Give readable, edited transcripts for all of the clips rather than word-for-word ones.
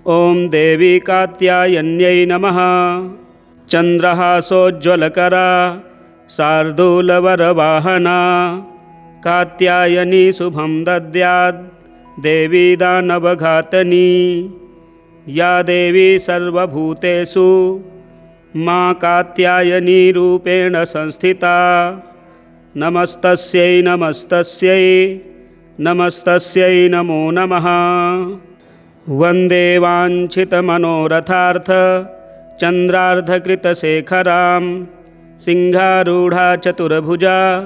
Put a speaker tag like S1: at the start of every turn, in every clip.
S1: ॐ देवी कात्यायन्यै नमः। चन्द्रहासोज्ज्वलकरा शार्दूलवरवाहना कात्यायनी शुभं दद्यात् देवी दानवघातनी। या देवी सर्वभूतेषु मां कात्यायनी रूपेण संस्थिता। नमस्तस्यै नमस्तस्यै नमस्तस्यै नमो नमः। वन्दे वाञ्छितमनोरथार्थ चन्द्रार्धकृतशेखरां सिंहारूढा चतुर्भुजा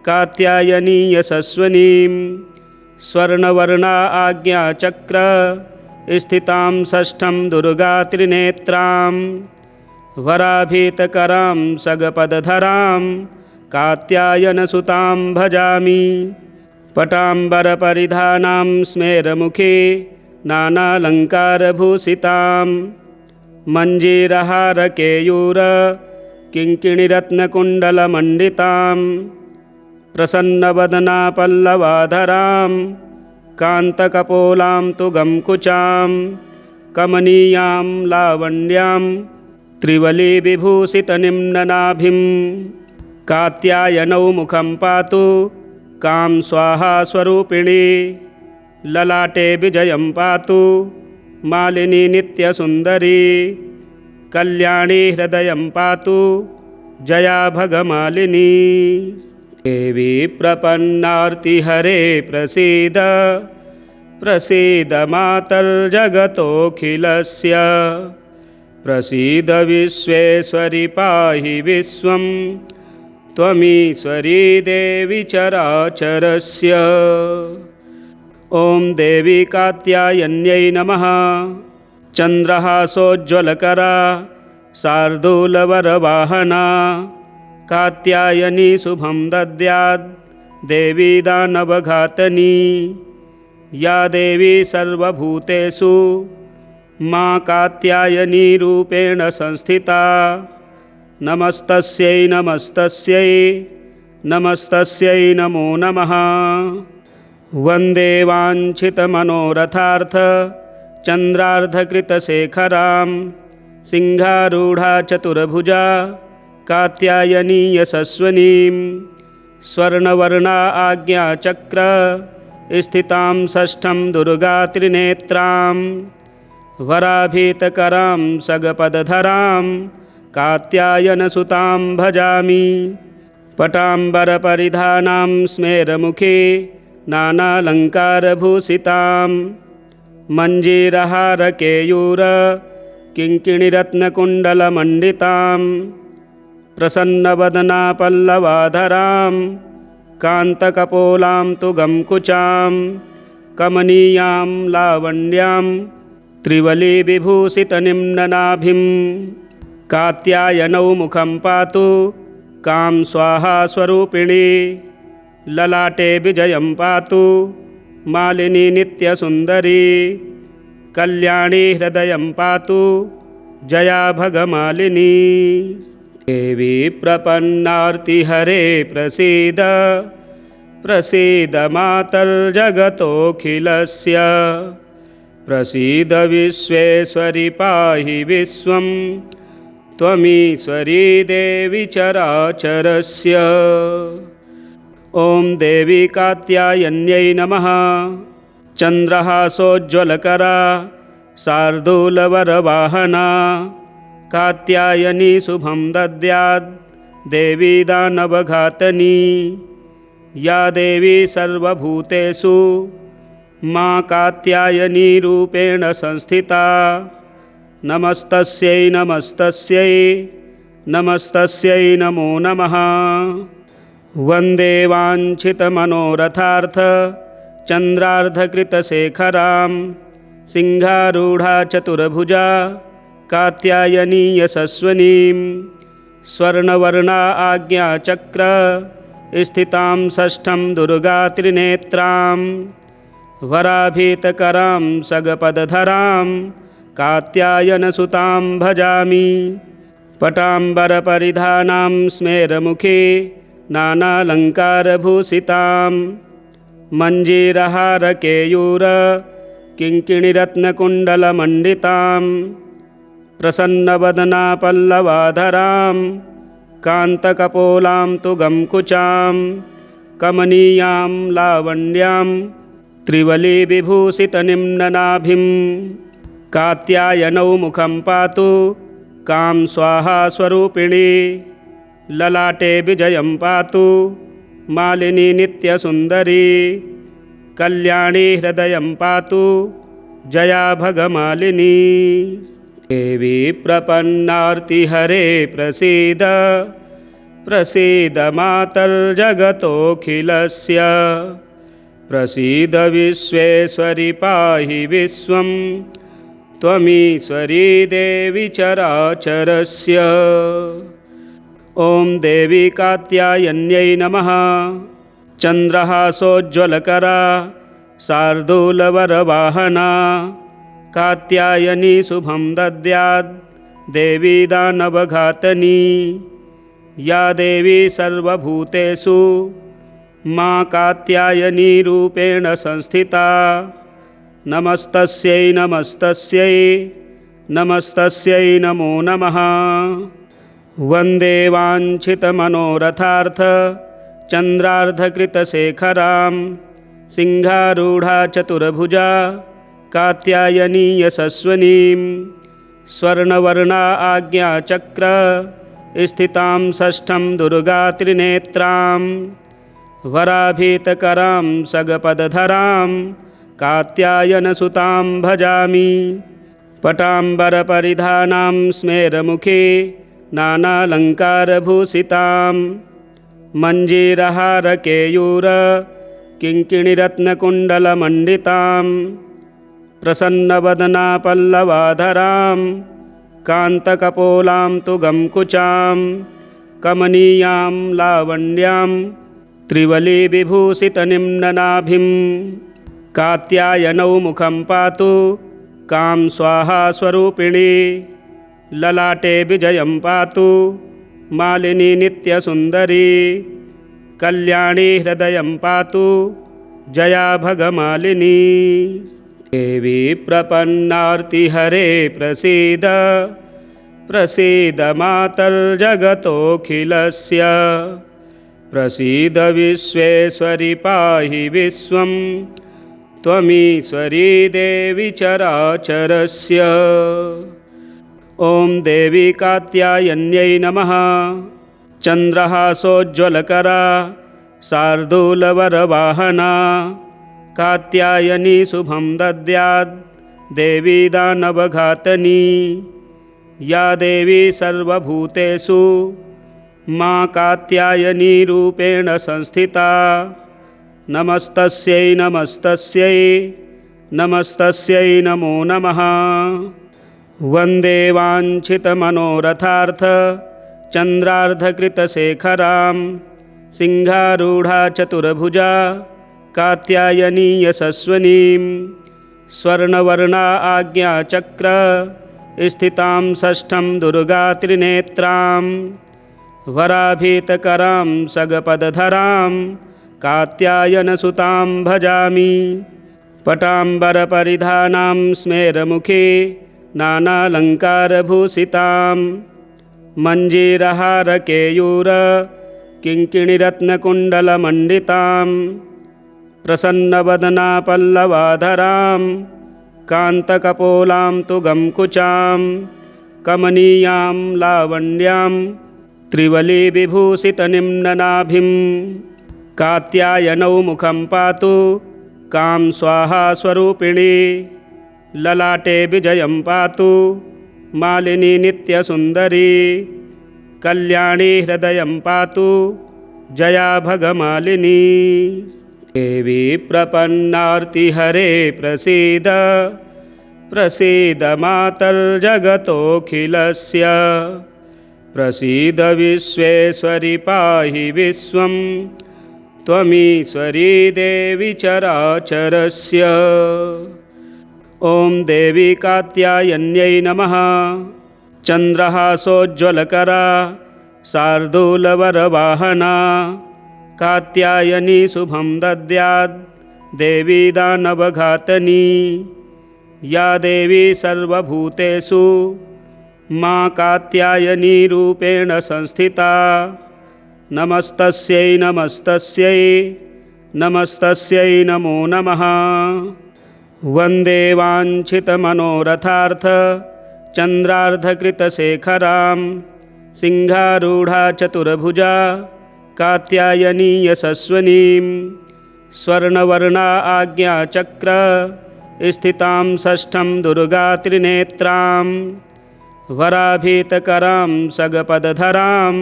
S1: कात्यायनी यशस्विनीं। स्वर्णवर्णा आज्ञाचक्र स्थितां षष्ठं दुर्गा त्रिनेत्रां। वराभीतकरां सगपदधरां कात्यायनसुतां भजामि। पटाम्बरपरिधानां स्मेरमुखे नानालङ्कारभूषितां। मञ्जीरहारकेयूर किङ्किणीरत्नकुण्डलमण्डितां। प्रसन्नवदना पल्लवाधरां कान्तकपोलां तु गङ्कुचां। कमनीयां लावण्यां त्रिवलीविभूषितनिम्ननाभिं। कात्यायनौ मुखं पातु कां स्वाहा स्वरूपिणी। ललाटे विजयं पातु मालिनी नित्यसुन्दरी। कल्याणी हृदयं पातु जया भगमालिनी। देवी प्रपन्नार्तिहरे प्रसीद प्रसीद मातर्जगतोऽखिलस्य। प्रसीद विश्वेश्वरि पाहि विश्वं त्वमीश्वरी देवी चराचरस्य। ॐ देवी कात्यायन्यै नमः। चन्द्रहासोज्ज्वलकरा शार्दूलवरवाहना कात्यायनी शुभं दद्यात् देवी दानवघातनी। या देवी सर्वभूतेषु मां कात्यायनी रूपेण संस्थिता। नमस्तस्यै नमस्तस्यै नमस्तस्यै नमो नमः। वन्दे वाञ्छितमनोरथार्थ चन्द्रार्धकृतशेखरां सिंहारूढा चतुर्भुजा कात्यायनी यशस्विनीं। स्वर्णवर्णा आज्ञाचक्र स्थितां षष्ठं दुर्गा त्रिनेत्रां। वराभीतकरां सगपदधरां कात्यायनसुतां भजामि। पटाम्बरपरिधानां स्मेरमुखे नानालङ्कारभूषितां। मञ्जीरहारकेयूर किङ्किणीरत्नकुण्डलमण्डितां। प्रसन्नवदना पल्लवाधरां कान्तकपोलां तु गङ्कुचां। कमनीयां लावण्यां त्रिवलीविभूषितनिम्ननाभिं। कात्यायनौ मुखं पातु कां स्वाहा स्वरूपिणी। ललाटे विजयं पातु मालिनी नित्यसुन्दरी। कल्याणी हृदयं पातु जया भगमालिनी। देवी प्रपन्नार्तिहरे प्रसीद प्रसीद मातर्जगतोऽखिलस्य। प्रसीद विश्वेश्वरि पाहि विश्वं त्वमीश्वरी देवी चराचरस्य। ॐ देवी कात्यायन्यै नमः। चन्द्रहासोज्ज्वलकरा शार्दूलवरवाहना कात्यायनी शुभं दद्यात् देवी दानवघातनी। या देवी सर्वभूतेषु मां कात्यायनी रूपेण संस्थिता। नमस्तस्यै नमस्तस्यै नमस्तस्यै नमो नमः। वन्दे वाञ्छितमनोरथार्थ चन्द्रार्धकृतशेखरां सिंहारूढा चतुर्भुजा कात्यायनी यशस्विनीं। स्वर्णवर्णा आज्ञाचक्र स्थितां षष्ठं दुर्गा त्रिनेत्रां। वराभीतकरां सगपदधरां कात्यायनसुतां भजामि। पटाम्बरपरिधानां स्मेरमुखे नानालङ्कारभूषितां। मञ्जीरहारकेयूर किङ्किणीरत्नकुण्डलमण्डितां प्रसन्नवदना पल्लवाधरां कान्तकपोलां तु गङ्कुचां कमनीयां लावण्यां त्रिवलीविभूषितनिम्ननाभिं कात्यायनौ मुखं पातु कां स्वाहा स्वरूपिणी ललाटे विजयं पातु मालिनी नित्यसुन्दरी कल्याणी हृदयं पातु जया भगमालिनी। देवी प्रपन्नार्तिहरे प्रसीद प्रसीद मातर्जगतोऽखिलस्य प्रसीद विश्वेश्वरि पाहि विश्वं त्वमीश्वरी देवी चराचरस्य। ॐ देवी कात्यायन्यै नमः। चन्द्रहासोज्ज्वलकरा शार्दूलवरवाहना कात्यायनी शुभं दद्यात् देवी दानवघातनी या देवी सर्वभूतेषु मा कात्यायनी रूपेण संस्थिता। नमस्तस्यै नमस्तस्यै नमस्तस्यै नमो नमः। वन्दे वाञ्छितमनोरथार्थ चन्द्रार्धकृतशेखरां सिंहारूढा चतुर्भुजा कात्यायनी यशस्विनीं स्वर्णवर्णा आज्ञाचक्र स्थितां षष्ठं दुर्गात्रिनेत्रां वराभीतकरां सगपदधरां कात्यायनसुतां भजामि। पटाम्बरपरिधानां स्मेरमुखे नानालङ्कारभूषितां मञ्जीरहारकेयूर किङ्किणीरत्नकुण्डलमण्डितां प्रसन्नवदना पल्लवाधरां कान्तकपोलां तु गङ्कुचां कमनीयां लावण्यां त्रिवलीविभूषितनिम्ननाभिं कात्यायनौ मुखं पातु कां स्वाहा स्वरूपिणी ललाटे विजयं पातु मालिनी नित्यसुन्दरी कल्याणी हृदयं पातु जया भगमालिनी। देवी प्रपन्नार्तिहरे प्रसीद प्रसीद मातर्जगतोऽखिलस्य प्रसीद विश्वेश्वरि पाहि विश्वं त्वमीश्वरी देवी चराचरस्य। ॐ देवी कात्यायन्यै नमः। चन्द्रहासोज्ज्वलकरा शार्दूलवरवाहना कात्यायनी शुभं दद्यात् देवी दानवघातनी या देवी सर्वभूतेषु मा कात्यायनी रूपेण संस्थिता। नमस्तस्यै नमस्तस्यै नमस्तस्यै नमो नमः। वन्दे वाञ्छितमनोरथार्थ चन्द्रार्धकृतशेखरां सिंहारूढा चतुर्भुजा कात्यायनी यशस्विनीं स्वर्णवर्णा आज्ञाचक्र स्थितां षष्ठं दुर्गात्रिनेत्रां वराभीतकरां सगपदधरां कात्यायनसुतां भजामि। पटाम्बरपरिधानां स्मेरमुखे नानालङ्कारभूषितां मञ्जीरहारकेयूर किङ्किणीरत्नकुण्डलमण्डितां प्रसन्नवदना पल्लवाधरां कान्तकपोलां तु गङ्कुचां कमनीयां लावण्यां त्रिवलीविभूषितनिम्ननाभिं कात्यायनौ मुखं पातु कां स्वाहा स्वरूपिणी ललाटे विजयं पातु मालिनी नित्यसुन्दरी कल्याणी हृदयं पातु जया भगमालिनी। देवी प्रपन्नार्तिहरे प्रसीद प्रसीद मातर्जगतोऽखिलस्य प्रसीद विश्वेश्वरि पाहि विश्वं त्वमीश्वरी देवी चराचरस्य। ॐ देवी कात्यायन्यै नमः। चन्द्रहासोज्ज्वलकरा शार्दूलवरवाहना कात्यायनी शुभं दद्यात् देवी दानवघातनी या देवी सर्वभूतेषु मां कात्यायनी रूपेण संस्थिता। नमस्तस्यै नमस्तस्यै नमस्तस्यै नमो नमः। वन्दे वाञ्छितमनोरथार्थ चन्द्रार्धकृतशेखरां सिंहारूढा चतुर्भुजा कात्यायनी यशस्विनीं स्वर्णवर्णा आज्ञाचक्र स्थितां षष्ठं दुर्गा त्रिनेत्रां वराभीतकरां सगपदधरां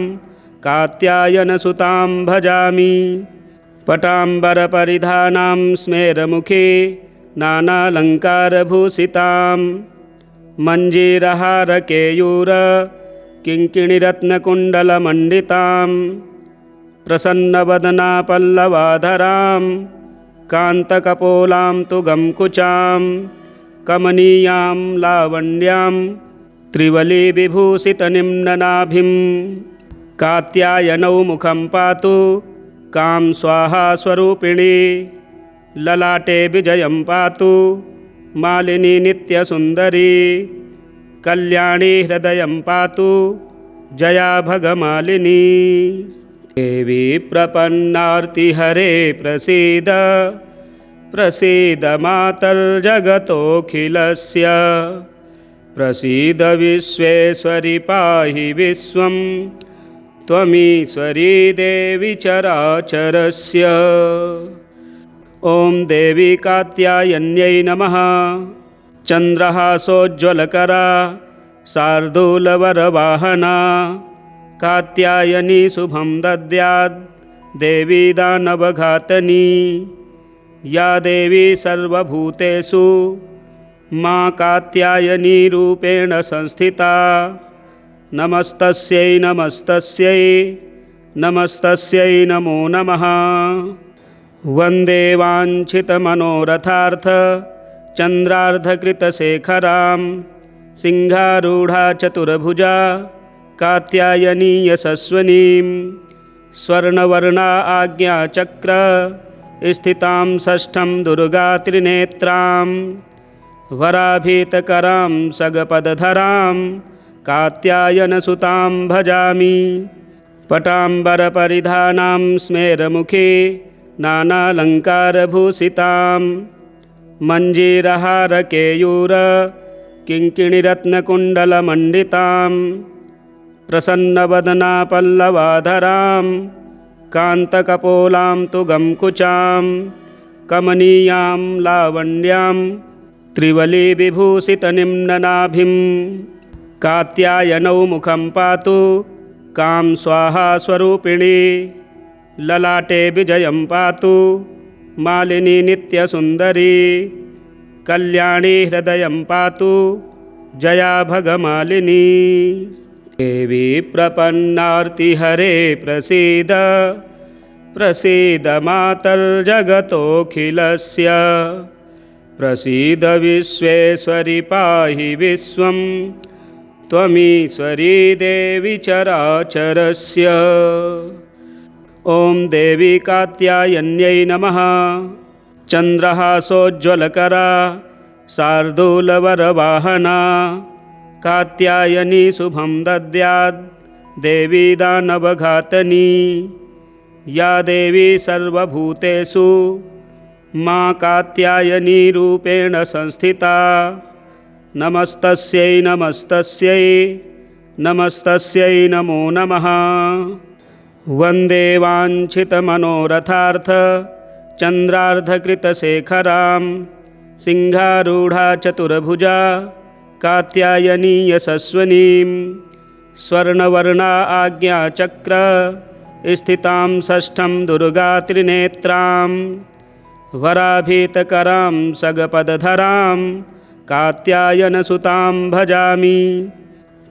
S1: कात्यायनसुतां भजामि। पटाम्बरपरिधानां स्मेरमुखे नानालङ्कारभूषितां मञ्जीरहारकेयूर किङ्किणीरत्नकुण्डलमण्डितां प्रसन्नवदना पल्लवाधरां कान्तकपोलां तु गङ्कुचां कमनीयां लावण्यां त्रिवलीविभूषितनिम्ननाभिं। कात्यायनौ मुखं पातु कां स्वाहा स्वरूपिणी ललाटे विजयं पातु मालिनी नित्यसुन्दरी कल्याणी हृदयं पातु जया भगमालिनी। देवी प्रपन्नार्तिहरे प्रसीद प्रसीद मातर्जगतोऽखिलस्य प्रसीद विश्वेश्वरि पाहि विश्वं त्वमीश्वरी देवी चराचरस्य। ॐ देवी कात्यायन्यै नमः। चन्द्रहासोज्ज्वलकरा शार्दूलवरवाहना कात्यायनी शुभं दद्यात् देवी दानवघातनी। या देवी सर्वभूतेषु मां कात्यायनी रूपेण संस्थिता। नमस्तस्यै नमस्तस्यै नमस्तस्यै नमो नमः। वन्दे वाञ्छितमनोरथार्थ चन्द्रार्धकृतशेखरां सिंहारूढा चतुर्भुजा कात्यायनी यशस्विनीं स्वर्णवर्णा आज्ञाचक्र स्थितां षष्ठं दुर्गा त्रिनेत्रां वराभीतकरां सगपदधरां कात्यायनसुतां भजामि। पटाम्बरपरिधानां स्मेरमुखे नानालङ्कारभूषितां मञ्जीरहारकेयूर किङ्किणीरत्नकुण्डलमण्डितां प्रसन्नवदना पल्लवाधरां कान्तकपोलां तु गङ्कुचां कमनीयां लावण्यां त्रिवलीविभूषितनिम्ननाभिं। कात्यायनौ मुखं पातु कां स्वाहा स्वरूपिणी ललाटे विजयं पातु मालिनी नित्यसुन्दरी कल्याणी हृदयं पातु जया भगमालिनी। देवी प्रपन्नार्तिहरे प्रसीद प्रसीद मातर्जगतोऽखिलस्य प्रसीद विश्वेश्वरि पाहि विश्वं त्वमीश्वरी देवी चराचरस्य। ॐ देवी कात्यायन्यै नमः। चन्द्रहासोज्ज्वलकरा शार्दूलवरवाहना कात्यायनी शुभं दद्यात् देवी दानवघातनी। या देवी सर्वभूतेषु मां कात्यायनी रूपेण संस्थिता। नमस्तस्यै नमस्तस्यै नमस्तस्यै नमो नमः। वन्दे वाञ्छितमनोरथार्थ चन्द्रार्धकृतशेखरां सिंहारूढा चतुर्भुजा कात्यायनी यशस्विनीं स्वर्णवर्णा आज्ञाचक्र स्थितां षष्ठं दुर्गा त्रिनेत्रां वराभीतकरां सगपदधरां कात्यायनसुतां भजामि।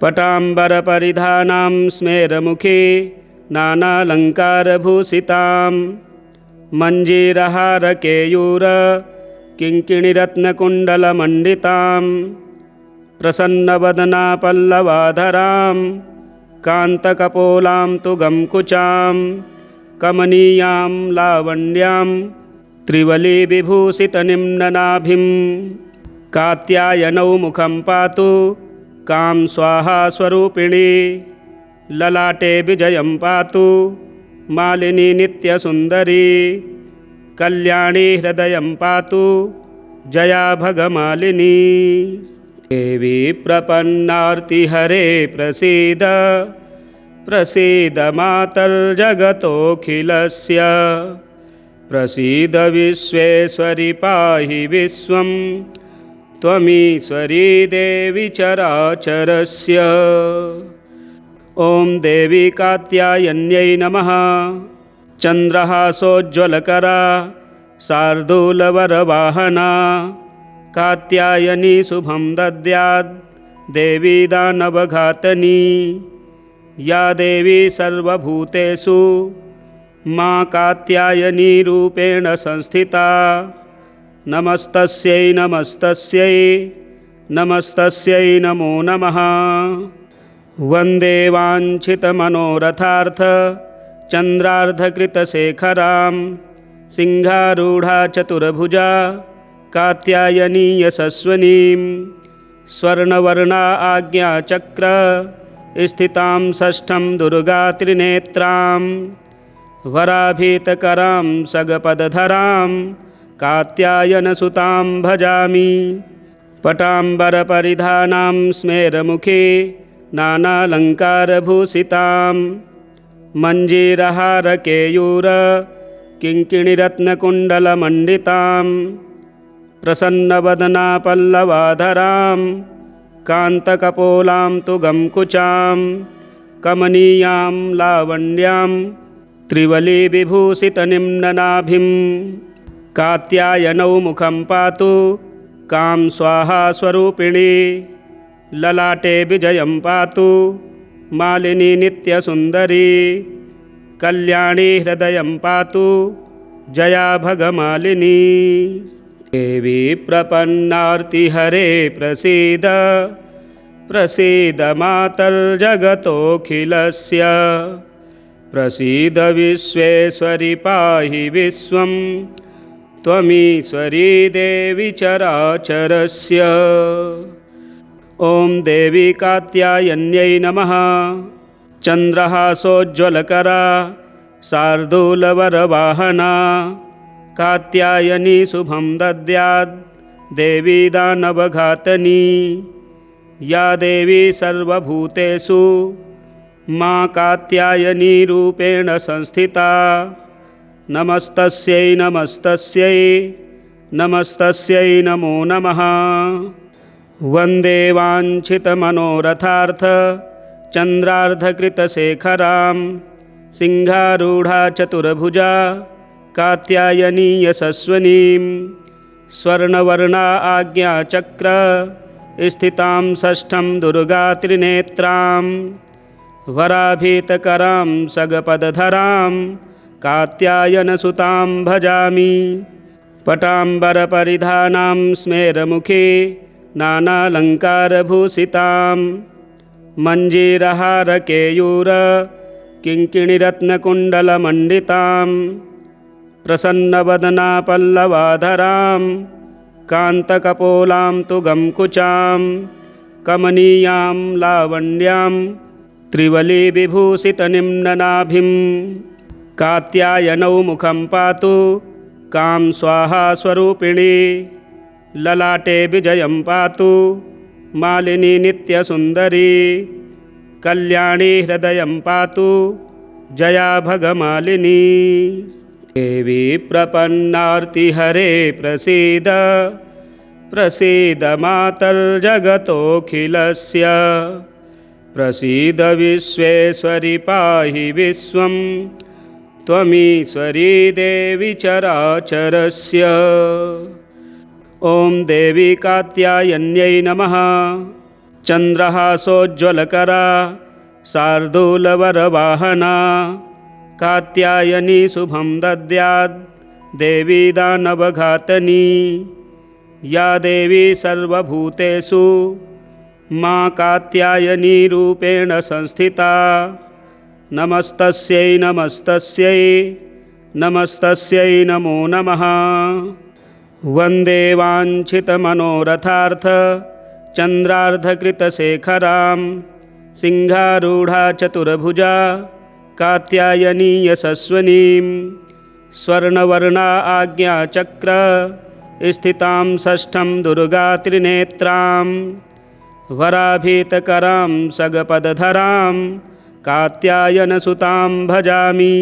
S1: पटाम्बरपरिधानां स्मेरमुखे नानालङ्कारभूषितां मञ्जीरहारकेयूर किङ्किणीरत्नकुण्डलमण्डितां प्रसन्नवदना पल्लवाधरां कान्तकपोलां तु गङ्कुचां कमनीयां लावण्यां त्रिवलीविभूषितनिम्ननाभिं। कात्यायनौ मुखं पातु कां स्वाहा स्वरूपिणी ललाटे विजयं पातु मालिनी नित्यसुन्दरी कल्याणी हृदयं पातु जया भगमालिनी देवी प्रपन्नार्तिहरे प्रसीद प्रसीद मातर्जगतोऽखिलस्य प्रसीद विश्वेश्वरि पाहि विश्वं त्वमीश्वरी देवी चराचरस्य। ॐ देवी कात्यायन्यै नमः। चन्द्रहासोज्ज्वलकरा शार्दूलवरवाहना कात्यायनी शुभं दद्यात् देवी दानवघातनी या देवी सर्वभूतेषु मा कात्यायनी रूपेण संस्थिता नमस्तस्यै नमस्तस्यै नमस्तस्यै नमो नमः। वन्दे वाञ्छितमनोरथार्थ चन्द्रार्धकृतशेखरां सिंहारूढा चतुर्भुजा कात्यायनी यशस्विनीं स्वर्णवर्णा आज्ञाचक्र स्थितां षष्ठं दुर्गा त्रिनेत्रां वराभीतकरां सगपदधरां कात्यायनसुतां भजामि। पटाम्बरपरिधानां स्मेरमुखे नानालङ्कारभूषितां मञ्जीरहारकेयूर किङ्किणीरत्नकुण्डलमण्डितां प्रसन्नवदना पल्लवाधरां कान्तकपोलां तु गङ्कुचां कमनीयां लावण्यां त्रिवलीविभूषितनिम्ननाभिं कात्यायनौ मुखं पातु कां स्वाहा स्वरूपिणी ललाटे विजयं पातु मालिनी नित्यसुन्दरी कल्याणी हृदयं पातु जया भगमालिनी देवी प्रपन्नार्तिहरे प्रसीद प्रसीद मातर्जगतोऽखिलस्य प्रसीद विश्वेश्वरि पाहि विश्वं त्वमीश्वरी देवी चराचरस्य। ॐ देवी कात्यायन्यै नमः। चन्द्रहासोज्ज्वलकरा शार्दूलवरवाहना कात्यायनी शुभं दद्यात् देवी दानवघातनी या देवी सर्वभूतेषु मा कात्यायनी रूपेण संस्थिता नमस्तस्यै नमस्तस्यै नमस्तस्यै नमो नमः। वन्दे वाञ्छितमनोरथार्थ चन्द्रार्धकृतशेखरां सिंहारूढा चतुर्भुजा कात्यायनी यशस्विनीं स्वर्णवर्णा आज्ञाचक्र स्थितां षष्ठं दुर्गा त्रिनेत्रां वराभीतकरां सगपदधरां कात्यायनसुतां भजामि। पटाम्बरपरिधानां स्मेरमुखे नानालङ्कारभूषितां मञ्जीरहारकेयूर किङ्किणीरत्नकुण्डलमण्डितां प्रसन्नवदना पल्लवाधरां कान्तकपोलां तु गङ्कुचां कमनीयां लावण्यां त्रिवलीविभूषितनिम्ननाभिं कात्यायनौ मुखं पातु कां स्वाहा स्वरूपिणी ललाटे विजयं पातु मालिनी नित्यसुन्दरी कल्याणी हृदयं पातु जया भगमालिनी देवी प्रपन्नार्तिहरे प्रसीद प्रसीद मातर्जगतोऽखिलस्य प्रसीद विश्वेश्वरि पाहि विश्वं त्वमीश्वरी देवी चराचरस्य। ॐ देवी कात्यायन्यै नमः। चन्द्रहासोज्ज्वलकरा शार्दूलवरवाहना कात्यायनी शुभं दद्यात् देवी दानवघातनी या देवी सर्वभूतेषु मा कात्यायनी रूपेण संस्थिता नमस्तस्यै नमस्तस्यै नमस्तस्यै नमो नमः। वन्दे वाञ्छितमनोरथार्थ चन्द्रार्धकृतशेखरां सिंहारूढा चतुर्भुजा कात्यायनी यशस्विनीं स्वर्णवर्णा आज्ञाचक्र स्थितां षष्ठं दुर्गात्रिनेत्रां वराभीतकरां सगपदधरां कात्यायनसुतां भजामि।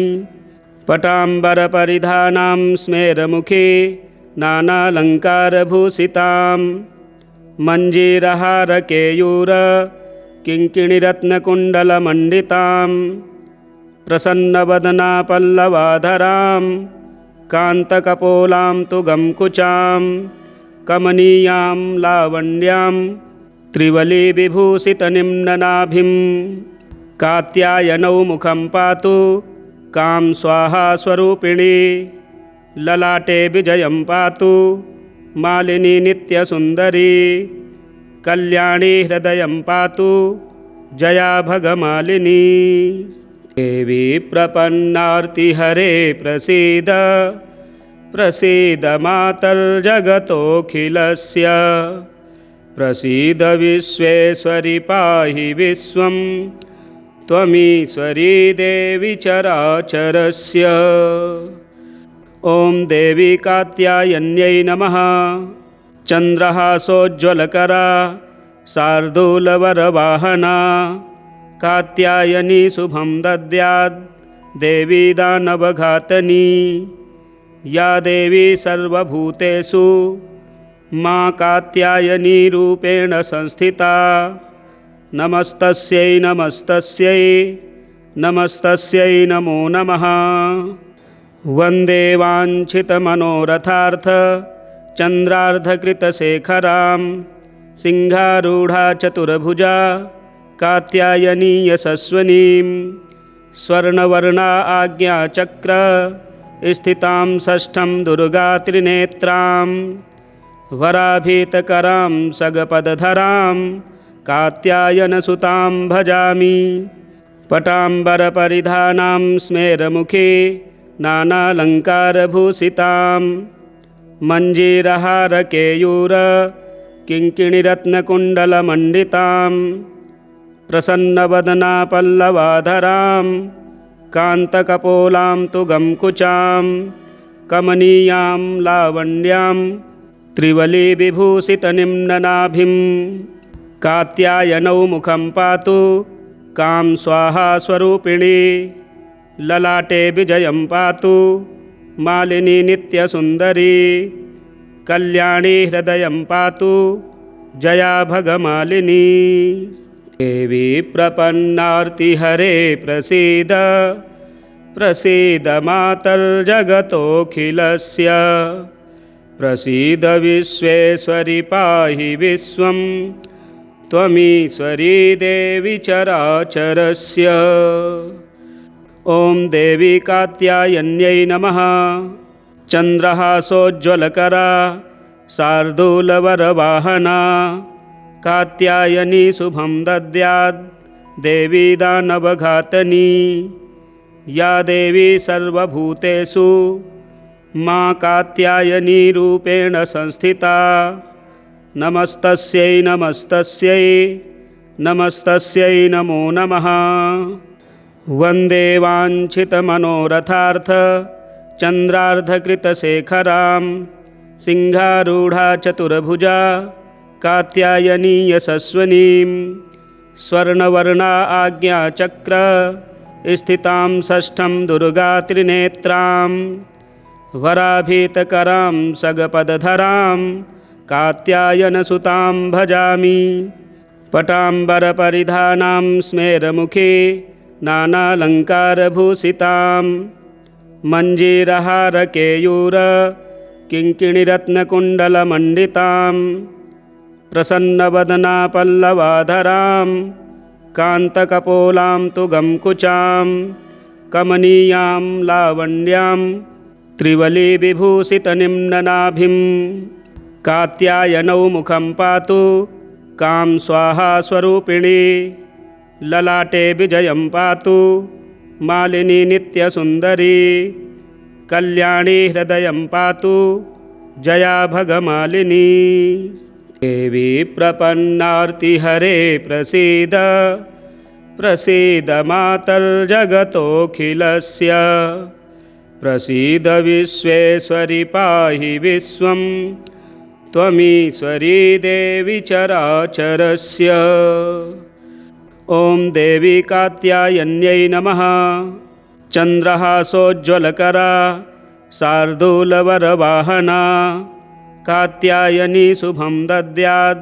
S1: पटाम्बरपरिधानां स्मेरमुखे नानालङ्कारभूषितां मञ्जीरहारकेयूर किङ्किणीरत्नकुण्डलमण्डितां प्रसन्नवदना पल्लवाधरां कान्तकपोलां तु गङ्कुचां कमनीयां लावण्यां त्रिवलीविभूषितनिम्ननाभिं कात्यायनौ मुखं पातु कां स्वाहा स्वरूपिणी ललाटे विजयं पातु मालिनी नित्यसुन्दरी कल्याणी हृदयं पातु जया भगमालिनी। देवी प्रपन्नार्तिहरे प्रसीद प्रसीद मातर्जगतोऽखिलस्य प्रसीद विश्वेश्वरि पाहि विश्वं त्वमीश्वरी देवी चराचरस्य। ॐ देवी कात्यायन्यै नमः। चन्द्रहासोज्ज्वलकरा शार्दूलवरवाहना कात्यायनी शुभं दद्यात् देवी दानवघातनी या देवी सर्वभूतेषु मा कात्यायनी रूपेण संस्थिता। नमस्तस्यै नमस्तस्यै नमस्तस्यै नमो नमः। वन्दे वाञ्छितमनोरथार्थ चन्द्रार्धकृतशेखरां सिंहारूढा चतुर्भुजा कात्यायनी यशस्विनीं स्वर्णवर्णा आज्ञाचक्र स्थितां षष्ठं दुर्गात्रिनेत्रां वराभीतकरां सगपदधरां कात्यायनसुतां भजामि। पटाम्बरपरिधानां स्मेरमुखे नानालङ्कारभूषितां मञ्जीरहारकेयूर किङ्किणीरत्नकुण्डलमण्डितां प्रसन्नवदना पल्लवाधरां कान्तकपोलां तु गङ्कुचां कमनीयां लावण्यां त्रिवलीविभूषितनिम्ननाभिं कात्यायनौ मुखं पातु कां स्वाहा स्वरूपिणी ललाटे विजयं पातु मालिनी नित्यसुन्दरी कल्याणी हृदयं पातु जया भगमालिनी। देवी प्रपन्नार्तिहरे प्रसीद प्रसीद मातर्जगतोऽखिलस्य प्रसीद विश्वेश्वरि पाहि विश्वं त्वमीश्वरी देवी चराचरस्य। ॐ देवी कात्यायन्यै नमः। चन्द्रहासोज्ज्वलकरा शार्दूलवरवाहना कात्यायनी शुभं दद्यात् देवी दानवघातनी या देवी सर्वभूतेषु मा कात्यायनी रूपेण संस्थिता। नमस्तस्यै नमस्तस्यै नमस्तस्यै नमो नमः। वन्दे वाञ्छितमनोरथार्थ चन्द्रार्धकृतशेखरां सिंहारूढा चतुर्भुजा कात्यायनी यशस्विनीं स्वर्णवर्णा आज्ञाचक्र स्थितां षष्ठं दुर्गात्रिनेत्रां वराभीतकरां सगपदधरां कात्यायनसुतां भजामि। पटाम्बरपरिधानां स्मेरमुखे नानालङ्कारभूषितां मञ्जीरहारकेयूर किङ्किणीरत्नकुण्डलमण्डितां प्रसन्नवदना पल्लवाधरां कान्तकपोलां तु गङ्कुचां कमनीयां लावण्यां त्रिवलीविभूषितनिम्ननाभिं कात्यायनौ मुखं पातु कां स्वाहा स्वरूपिणी ललाटे विजयं पातु मालिनी नित्यसुन्दरी कल्याणी हृदयं पातु जया भगमालिनी। देवी प्रपन्नार्तिहरे प्रसीद प्रसीद मातर्जगतोऽखिलस्य। प्रसीद विश्वेश्वरि पाहि विश्वं त्वमीश्वरी देवी चराचरस्य। ॐ देवी कात्यायन्यै नमः। चन्द्रहासोज्ज्वलकरा शार्दूलवरवाहना कात्यायनी शुभं दद्यात्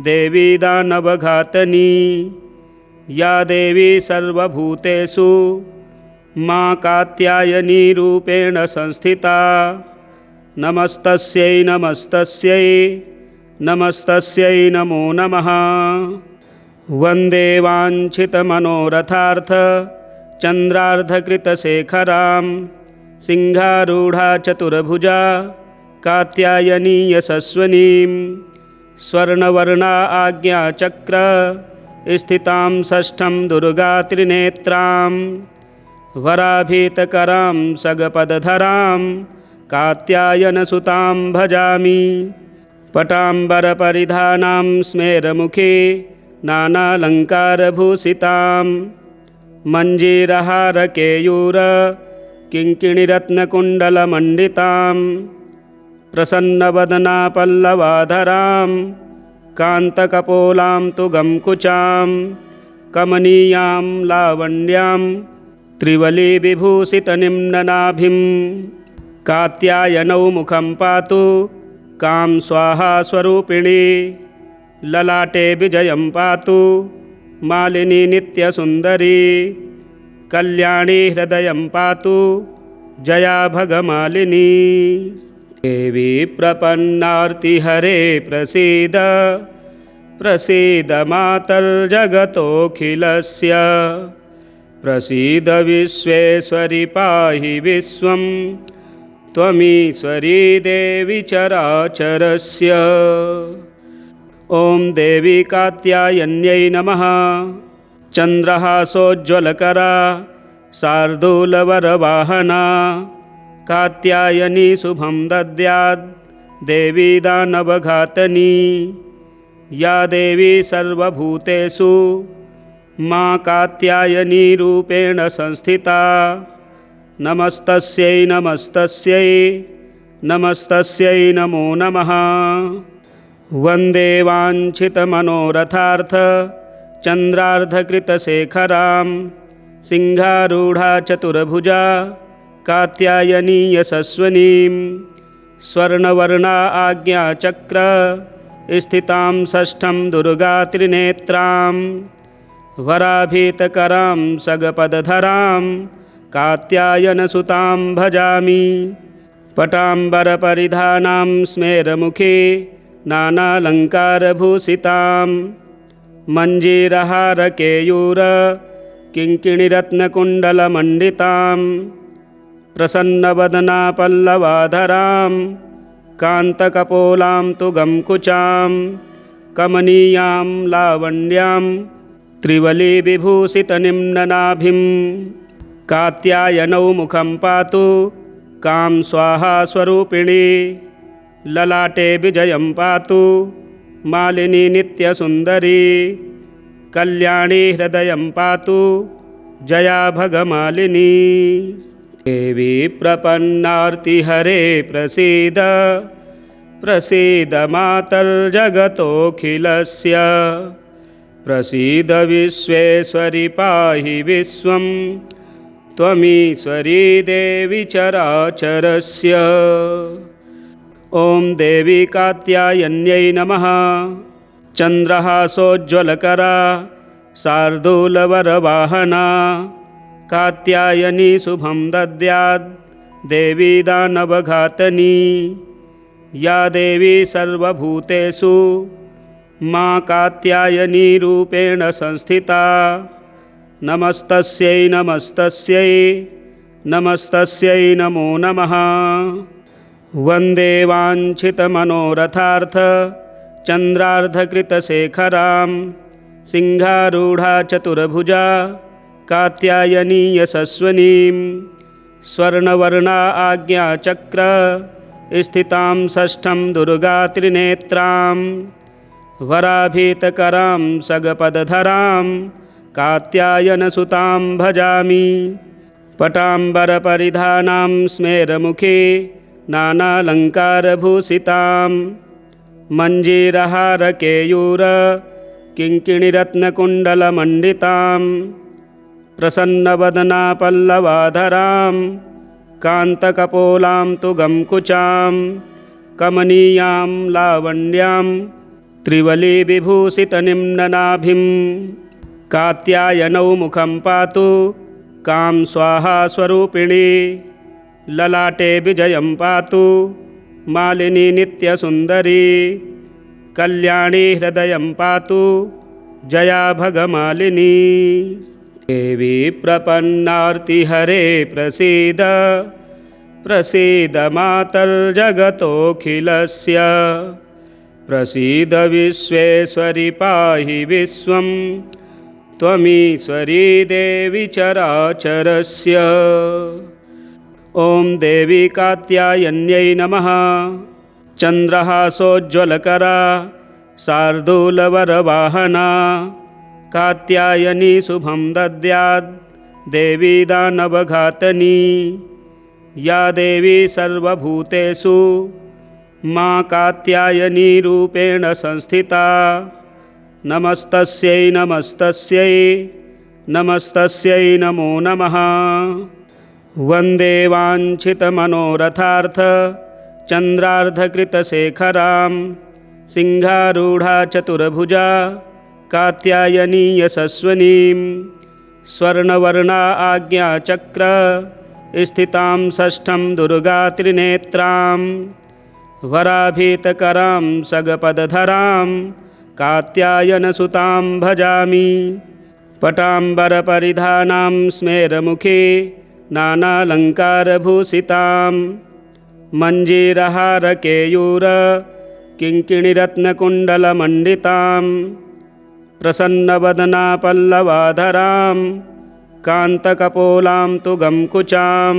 S1: देवी दानवघातनी। या देवी सर्वभूतेषु मा कात्यायनी रूपेण संस्थिता। नमस्तस्यै नमस्तस्यै नमस्तस्यै नमो नमः। वन्दे वाञ्छितमनोरथार्थ चन्द्रार्धकृतशेखरां सिंहारूढा चतुर्भुजा कात्यायनी यशस्विनीं। स्वर्णवर्णा आज्ञाचक्र स्थितां षष्ठं दुर्गा त्रिनेत्रां। वराभीतकरां सगपदधरां कात्यायनसुतां भजामि। पटाम्बरपरिधानां स्मेरमुखे नानालङ्कारभूषितां। मञ्जीरहारकेयूर किङ्किणीरत्नकुण्डलमण्डितां। प्रसन्नवदना पल्लवाधरां कान्तकपोलां तु गङ्कुचां। कमनीयां लावण्यां त्रिवलीविभूषितनिम्ननाभिं। कात्यायनौ मुखं पातु कां स्वाहा स्वरूपिणी। ललाटे विजयं पातु मालिनी नित्यसुन्दरी। कल्याणी हृदयं पातु जया भगमालिनी। देवी प्रपन्नार्तिहरे प्रसीद प्रसीद मातर्जगतोऽखिलस्य। प्रसीद विश्वेश्वरि पाहि विश्वं त्वमीश्वरी देवी चराचरस्य। ॐ देवी कात्यायन्यै नमः। चन्द्रहासोज्ज्वलकरा शार्दूलवरवाहना कात्यायनी शुभं दद्यात् देवी दानवघातनी। या देवी सर्वभूतेषु मा कात्यायनी रूपेण संस्थिता। नमस्तस्यै नमस्तस्यै नमस्तस्यै नमो नमः। वन्दे वाञ्छितमनोरथार्थ चन्द्रार्धकृतशेखरां सिंहारूढा चतुर्भुजा कात्यायनी यशस्विनीं। स्वर्णवर्णा आज्ञाचक्र स्थितां षष्ठं दुर्गा त्रिनेत्रां। वराभीतकरां सगपदधरां कात्यायनसुतां भजामि। पटाम्बरपरिधानां स्मेरमुखे नानालङ्कारभूषितां। मञ्जीरहारकेयूर किङ्किणीरत्नकुण्डलमण्डितां। प्रसन्नवदना पल्लवाधरां कान्तकपोलां तु गङ्कुचां। कमनीयां लावण्यां त्रिवलीविभूषितनिम्ननाभिं। कात्यायनौ मुखं पातु कां स्वाहा स्वरूपिणी। ललाटे विजयं पातु मालिनी नित्यसुन्दरी। कल्याणी हृदयं पातु जया भगमालिनी। देवी प्रपन्नार्तिहरे प्रसीद प्रसीद मातर्जगतोऽखिलस्य। प्रसीद विश्वेश्वरि पाहि विश्वं त्वमीश्वरी देवी चराचरस्य। ॐ देवी कात्यायन्यै नमः। चन्द्रहासोज्ज्वलकरा शार्दूलवरवाहना कात्यायनी शुभं दद्यात् देवी दानवघातनी। या देवी सर्वभूतेषु मा कात्यायनी रूपेण संस्थिता। नमस्तस्यै नमस्तस्यै नमस्तस्यै नमो नमः। वन्दे वाञ्छितमनोरथार्थ चन्द्रार्धकृतशेखरां सिंहारूढा चतुर्भुजा कात्यायनी यशस्विनीं। स्वर्णवर्णा आज्ञाचक्र स्थितां षष्ठं दुर्गात्रिनेत्रां वराभीतकरां सगपदधरां कात्यायनसुतां भजामि। पटाम्बरपरिधानां स्मेरमुखे नानालङ्कारभूषितां मञ्जीरहारकेयूर किङ्किणीरत्नकुण्डलमण्डितां प्रसन्नवदना पल्लवाधरां कान्तकपोलां तु गङ्कुचां कमनीयां लावण्यां त्रिवलीविभूषितनिम्ननाभिं। कात्यायनौ मुखं पातु कां स्वाहा स्वरूपिणी ललाटे विजयं पातु मालिनी नित्यसुन्दरी कल्याणी हृदयं पातु जया भगमालिनी। देवी प्रपन्नार्तिहरे प्रसीद प्रसीद मातर्जगतोऽखिलस्य प्रसीद विश्वेश्वरि पाहि विश्वं त्वमीश्वरी देवी चराचरस्य। ॐ देवी कात्यायन्यै नमः। चन्द्रहासोज्ज्वलकरा शार्दूलवरवाहना कात्यायनी शुभं दद्यात् देवी दानवघातनी। या देवी सर्वभूतेषु मा कात्यायनी रूपेण संस्थिता नमस्तस्यै नमस्तस्यै नमस्तस्यै नमो नमः। वन्दे वाञ्छितमनोरथार्थ चन्द्रार्धकृतशेखरां सिंहारूढा चतुर्भुजा कात्यायनी यशस्विनीं स्वर्णवर्णा आज्ञाचक्र स्थितां षष्ठं दुर्गात्रिनेत्रां वराभीतकरां सगपदधरां कात्यायनसुतां भजामि। पटाम्बरपरिधानां स्मेरमुखे नानालङ्कारभूषितां मञ्जीरहारकेयूर किङ्किणीरत्नकुण्डलमण्डितां प्रसन्नवदना पल्लवाधरां कान्तकपोलां तु गङ्कुचां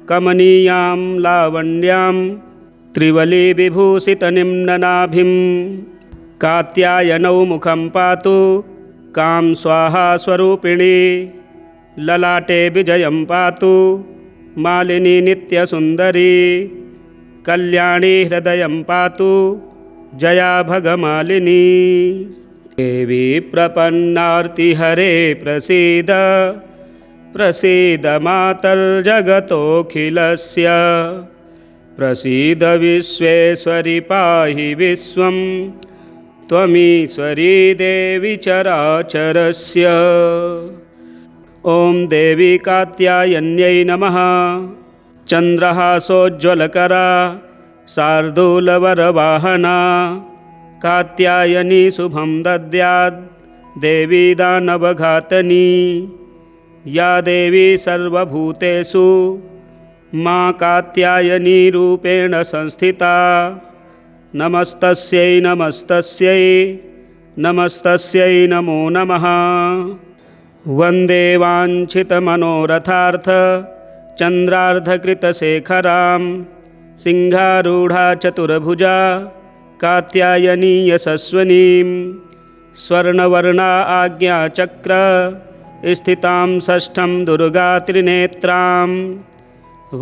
S1: कमनीयां लावण्यां त्रिवलीविभूषितनिम्ननाभिं। कात्यायनौ मुखं पातु कां स्वाहा स्वरूपिणी ललाटे विजयं पातु मालिनी नित्यसुन्दरी कल्याणी हृदयं पातु जया भगमालिनी। देवी प्रपन्नार्तिहरे प्रसीद प्रसीद मातर्जगतोऽखिलस्य प्रसीद विश्वेश्वरि पाहि विश्वं त्वमीश्वरी देवी चराचरस्य। ॐ देवी कात्यायन्यै नमः। चन्द्रहासोज्ज्वलकरा शार्दूलवरवाहना कात्यायनी शुभं दद्यात् देवी दानवघातनी। या देवी सर्वभूतेषु मा कात्यायनी रूपेण संस्थिता नमस्तस्यै नमस्तस्यै नमस्तस्यै नमो नमः। वन्दे वाञ्छितमनोरथार्थ चन्द्रार्धकृतशेखरां सिंहारूढा चतुर्भुजा कात्यायनी यशस्विनीं स्वर्णवर्णा आज्ञाचक्र स्थितां षष्ठं दुर्गात्रिनेत्रां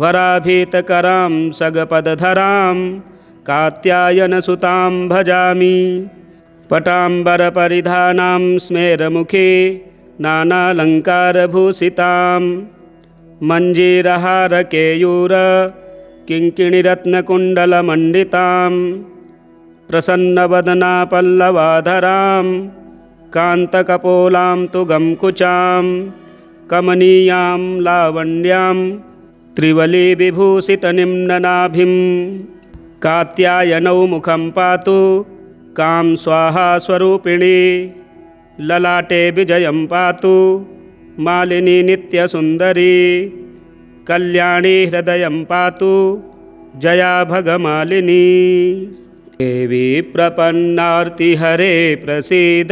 S1: वराभीतकरां सगपदधरां कात्यायनसुतां भजामि। पटाम्बरपरिधानां स्मेरमुखे नानालङ्कारभूषितां मञ्जीरहारकेयूर किङ्किणीरत्नकुण्डलमण्डितां प्रसन्नवदना पल्लवाधरां कान्तकपोलां तु गङ्कुचां कमनीयां लावण्यां त्रिवलीविभूषितनिम्ननाभिं। कात्यायनौ मुखं पातु कां स्वाहा स्वरूपिणी ललाटे विजयं पातु मालिनी नित्यसुन्दरी कल्याणी हृदयं पातु जया भगमालिनी। देवी प्रपन्नार्तिहरे प्रसीद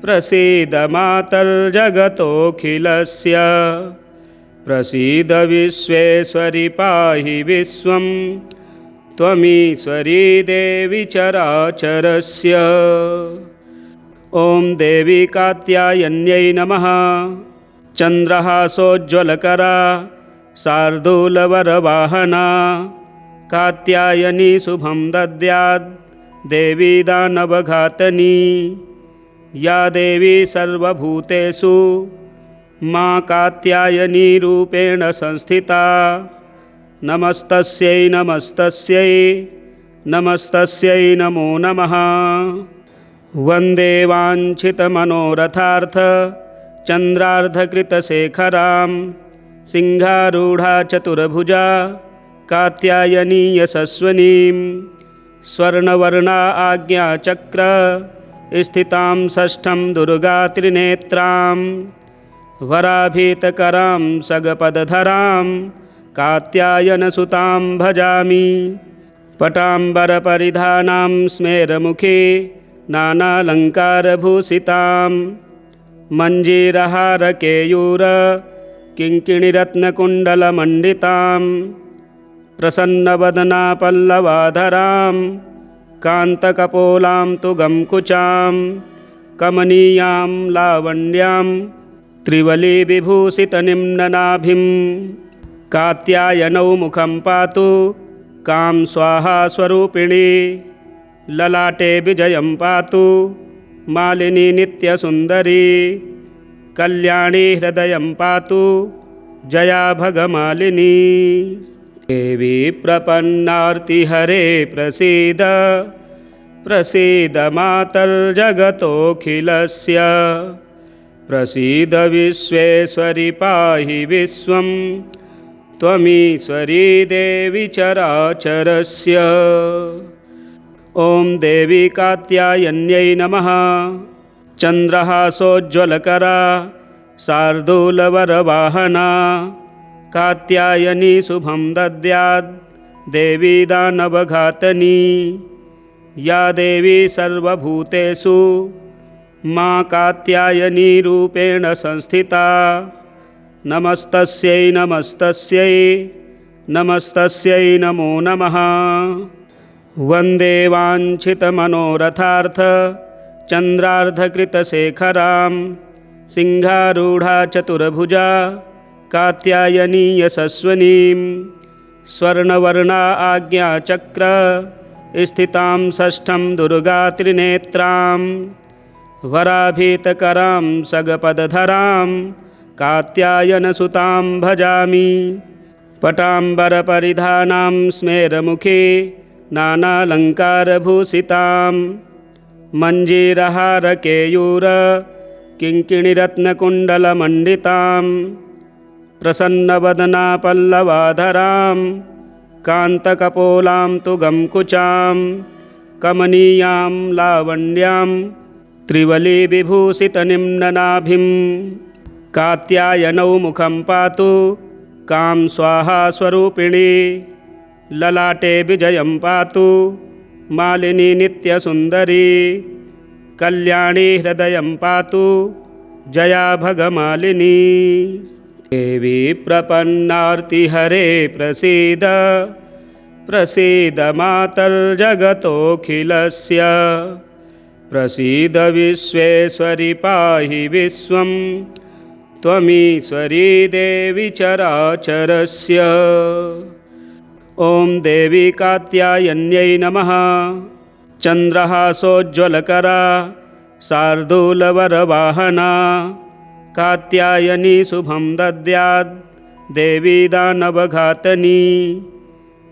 S1: प्रसीद मातर्जगतोऽखिलस्य प्रसीद विश्वेश्वरि पाहि विश्वं त्वमीश्वरी देवी चराचरस्य। ॐ देवी कात्यायन्यै नमः। चन्द्रहासोज्ज्वलकरा शार्दूलवरवाहना कात्यायनी शुभं दद्यात् देवी दानवघातनी। या देवी सर्वभूतेषु मां कात्यायनी रूपेण संस्थिता। नमस्तस्यै नमस्तस्यै नमस्तस्यै नमो नमः। वन्दे वाञ्छितमनोरथार्थ चन्द्रार्धकृतशेखरां सिंहारूढा चतुर्भुजा कात्यायनी यशस्विनीं। स्वर्णवर्णा आज्ञाचक्र स्थितां षष्ठं दुर्गात्रिनेत्रां। वराभीतकरां सगपदधरां कात्यायनसुतां भजामि। पटाम्बरपरिधानां स्मेरमुखे नानालङ्कारभूषितां। मञ्जीरहारकेयूर किङ्किणीरत्नकुण्डलमण्डितां। प्रसन्नवदना पल्लवाधरां कान्तकपोलां तु गङ्कुचां। कमनीयां लावण्यां त्रिवलीविभूषितनिम्ननाभिं। कात्यायनौ मुखं पातु कां स्वाहा स्वरूपिणी। ललाटे विजयं पातु मालिनी नित्यसुन्दरी। कल्याणी हृदयं पातु जया भगमालिनी। देवी प्रपन्नार्तिहरे प्रसीद प्रसीद मातर्जगतोऽखिलस्य। प्रसीद विश्वेश्वरि पाहि विश्वं त्वमीश्वरी देवी चराचरस्य। ॐ देवी कात्यायन्यै नमः। चन्द्रहासोज्ज्वलकरा शार्दूलवरवाहना कात्यायनी शुभं दद्यात् देवी दानवघातनी। या देवी सर्वभूतेषु मां कात्यायनी रूपेण संस्थिता। नमस्तस्यै नमस्तस्यै नमस्तस्यै नमो नमः। वन्दे वाञ्छितमनोरथार्थ चन्द्रार्धकृतशेखरां सिंहारूढा चतुर्भुजा कात्यायनी यशस्विनीं। स्वर्णवर्णा आज्ञाचक्र स्थितां षष्ठं दुर्गात्रिनेत्रां। वराभीतकरां सगपदधरां कात्यायनसुतां भजामि। पटाम्बरपरिधानां स्मेरमुखे नानालङ्कारभूषितां। मञ्जीरहारकेयूर किङ्किणीरत्नकुण्डलमण्डितां। प्रसन्नवदना पल्लवाधरां कान्तकपोलां तु गङ्कुचां। कमनीयां लावण्यां त्रिवलीविभूषितनिम्ननाभिं। कात्यायनौ मुखं पातु कां स्वाहा स्वरूपिणी। ललाटे विजयं पातु मालिनी नित्यसुन्दरी। कल्याणी हृदयं पातु जया भगमालिनी। देवी प्रपन्नार्तिहरे प्रसीद प्रसीद मातर्जगतोऽखिलस्य। प्रसीद विश्वेश्वरि पाहि विश्वं त्वमीश्वरी देवी चराचरस्य। ॐ देवी कात्यायन्यै नमः। चन्द्रहासोज्ज्वलकरा शार्दूलवरवाहना कात्यायनी शुभं दद्यात् देवी दानवघातनी।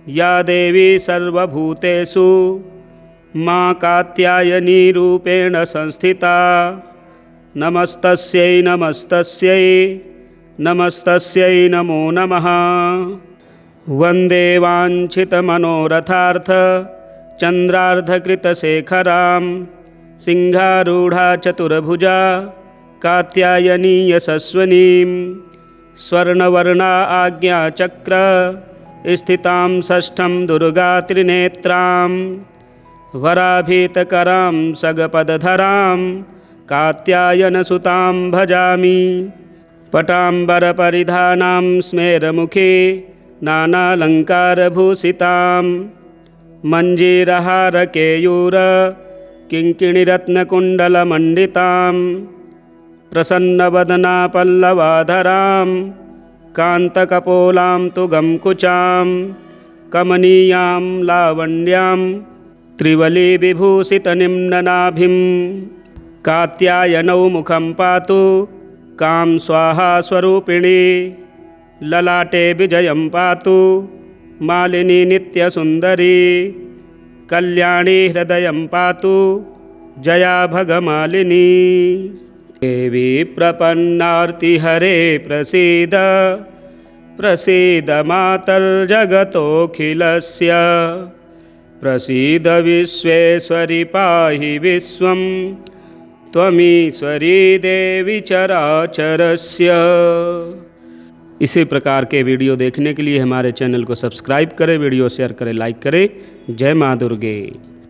S1: या देवी सर्वभूतेषु मां कात्यायनी रूपेण संस्थिता। नमस्तस्यै नमस्तस्यै नमस्तस्यै नमो नमः। वन्दे वाञ्छितमनोरथार्थ चन्द्रार्धकृतशेखरां सिंहारूढा चतुर्भुजा कात्यायनी यशस्विनीं। स्वर्णवर्णा आज्ञाचक्र स्थितां षष्ठं दुर्गात्रिनेत्रां। वराभीतकरां सगपदधरां कात्यायनसुतां भजामि। पटाम्बरपरिधानां स्मेरमुखे नानालङ्कारभूषितां। मञ्जीरहारकेयूर किङ्किणीरत्नकुण्डलमण्डितां प्रसन्नवदना पल्लवाधरां कान्तकपोलां तु गङ्कुचां कमनीयां लावण्यां त्रिवलीविभूषितनिम्ननाभिं कात्यायनौ मुखं पातु कां स्वाहा स्वरूपिणी ललाटे विजयं पातु मालिनी नित्यसुन्दरी कल्याणी हृदयं पातु जया भगमालिनी। देवी प्रपन्नार्तिहरे प्रसीद प्रसीद मातर्जगतोऽखिलस्य प्रसीद विश्वेश्वरि पाहि विश्वं त्वमीश्वरी देवी चराचरस्य। इसी प्रकार के वीडियो देखने के लिए हमारे चैनल को सब्सक्राइब करें, वीडियो शेयर करें, लाइक करें। जय माँ दुर्गे।